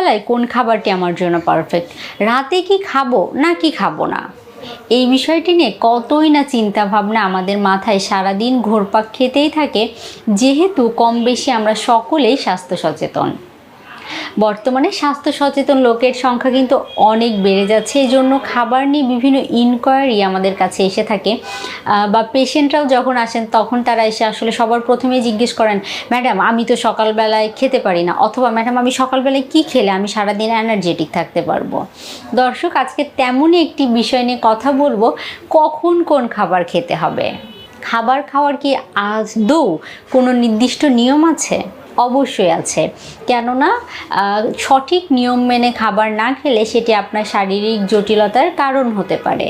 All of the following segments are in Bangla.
সকালবেলায় কোন খাবারটি আমার জন্য পারফেক্ট, রাতে কি খাবো না কি খাবো না, এই বিষয়টি নিয়ে কতই না চিন্তা ভাবনা আমাদের মাথায় সারাদিন ঘুরপাক খেতেই থাকে, যেহেতু কম বেশি আমরা সকলেই স্বাস্থ্য সচেতন। বর্তমানে স্বাস্থ্য সচেতন লোকের সংখ্যা কিন্তু অনেক বেড়ে যাচ্ছে। এই জন্য খাবার নিয়ে বিভিন্ন ইনকোয়ারি আমাদের কাছে এসে থাকে, বা পেশেন্টরাও যখন আসেন তখন তারা এসে আসলে সবার প্রথমেই জিজ্ঞেস করেন, ম্যাডাম আমি তো সকালবেলায় খেতে পারি না, অথবা ম্যাডাম আমি সকালবেলায় কি খেলে আমি সারাদিন এনার্জেটিক থাকতে পারবো। দর্শক, আজকে তেমনই একটি বিষয় নিয়ে কথা বলবো, কখন কোন খাবার খেতে হবে। খাবার খাওয়ার কি আদৌ কোনো নির্দিষ্ট নিয়ম আছে? অবশ্যই আছে, কেননা সঠিক নিয়ম মেনে খাবার না খেলে সেটি আপনার শারীরিক জটিলতার কারণ হতে পারে।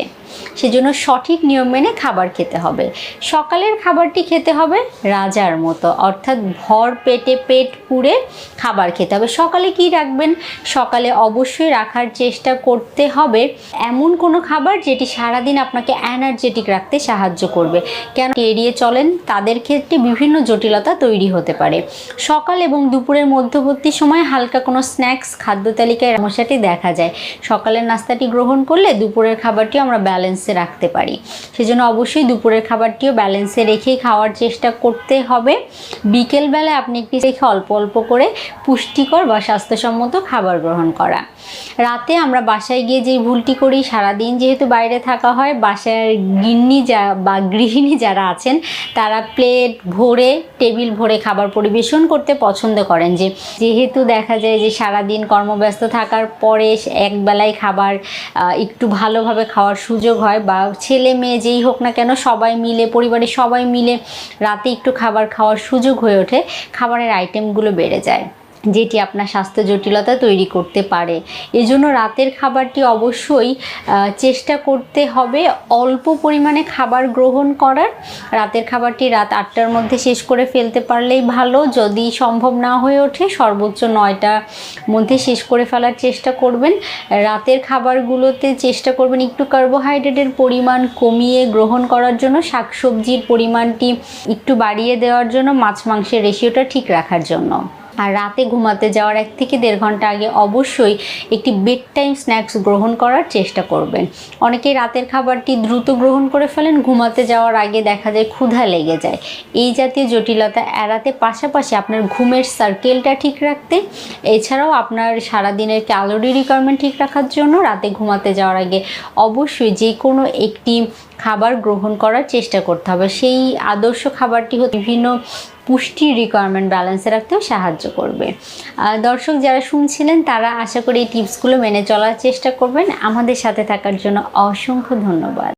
সেজন্য সঠিক নিয়ম মেনে খাবার খেতে হবে। সকালের খাবারটি খেতে হবে রাজার মতো, অর্থাৎ ভর পেটে পেট পুরে খাবার খেতে হবে। সকালে কি রাখবেন? সকালে অবশ্যই রাখার চেষ্টা করতে হবে এমন কোনো খাবার যেটি সারাদিন আপনাকে এনার্জেটিক রাখতে সাহায্য করবে। কেন এড়িয়ে চলেন তাদের ক্ষেত্রে বিভিন্ন জটিলতা তৈরি হতে পারে। সকাল এবং দুপুরের মধ্যবর্তী সময় হালকা কোনো স্ন্যাক্স খাদ্য তালিকায় সমস্যাটি দেখা যায়। সকালের নাস্তাটি গ্রহণ করলে দুপুরের খাবারটিও আমরা ব্যালেন্সে রাখতে পারি। সেজন্য অবশ্যই দুপুরের খাবারটিও ব্যালেন্সে রেখেই খাওয়ার চেষ্টা করতে হবে। বিকেলবেলায় আপনি একটি রেখে অল্প অল্প করে পুষ্টিকর বা স্বাস্থ্যসম্মত খাবার গ্রহণ করা। রাতে আমরা বাসায় গিয়ে যেই ভুলটি করি, সারাদিন যেহেতু বাইরে থাকা হয়, বাসার গৃহিণী যারা আছেন তারা প্লেট ভরে টেবিল ভরে খাবার পরিবেশন করতে পছন্দ করেন, যেহেতু দেখা যায় যে সারাদিন কর্মব্যস্ত থাকার পরে একবেলায় খাবার একটু ভালোভাবে খাওয়ার সুযোগ হয়, বা ছেলে মেয়ে যেই হোক না কেন সবাই মিলে, পরিবারের সবাই মিলে রাতে একটু খাবার খাওয়ার সুযোগ হয়ে ওঠে, খাবারের আইটেমগুলো বেড়ে যায়, যেটি আপনার স্বাস্থ্য জটিলতা তৈরি করতে পারে। এজন্য রাতের খাবারটি অবশ্যই চেষ্টা করতে হবে অল্প পরিমাণে খাবার গ্রহণ করার। রাতের খাবারটি রাত 8টার মধ্যে শেষ করে ফেলতে পারলেই ভালো। যদি সম্ভব না হয়ে ওঠে সর্বোচ্চ 9টার মধ্যে শেষ করে ফেলার চেষ্টা করবেন। রাতের খাবারগুলোতে চেষ্টা করবেন একটু কার্বোহাইড্রেটের পরিমাণ কমিয়ে গ্রহণ করার জন্য, শাকসবজির পরিমাণটি একটু বাড়িয়ে দেওয়ার জন্য, মাছ মাংসের রেশিওটা ঠিক রাখার জন্য। আর রাতে ঘুমাতে যাওয়ার 1 থেকে 1.5 ঘন্টা আগে অবশ্যই একটি বেড টাইম স্ন্যাক্স গ্রহণ করার চেষ্টা করবেন। অনেকেই রাতের খাবারটি দ্রুত গ্রহণ করে ফেলেন, ঘুমাতে যাওয়ার আগে দেখা যায় ক্ষুধা লেগে যায়। এই জাতীয় জটিলতা এড়াতে পাশাপাশি আপনার ঘুমের সার্কেলটা ঠিক রাখতে, এছাড়াও আপনার সারাদিনের ক্যালোরি রিকোয়ারমেন্ট ঠিক রাখার জন্য রাতে ঘুমাতে যাওয়ার আগে অবশ্যই যে কোনো একটি খাবার গ্রহণ করার চেষ্টা করতে হবে। সেই আদর্শ খাবারটি বিভিন্ন পুষ্টির রিকোয়ারমেন্ট ব্যালেন্সে রাখতেও সাহায্য করবে। দর্শক যারা শুনছিলেন তারা আশা করি এই টিপসগুলো মেনে চলার চেষ্টা করবেন। আমাদের সাথে থাকার জন্য অসংখ্য ধন্যবাদ।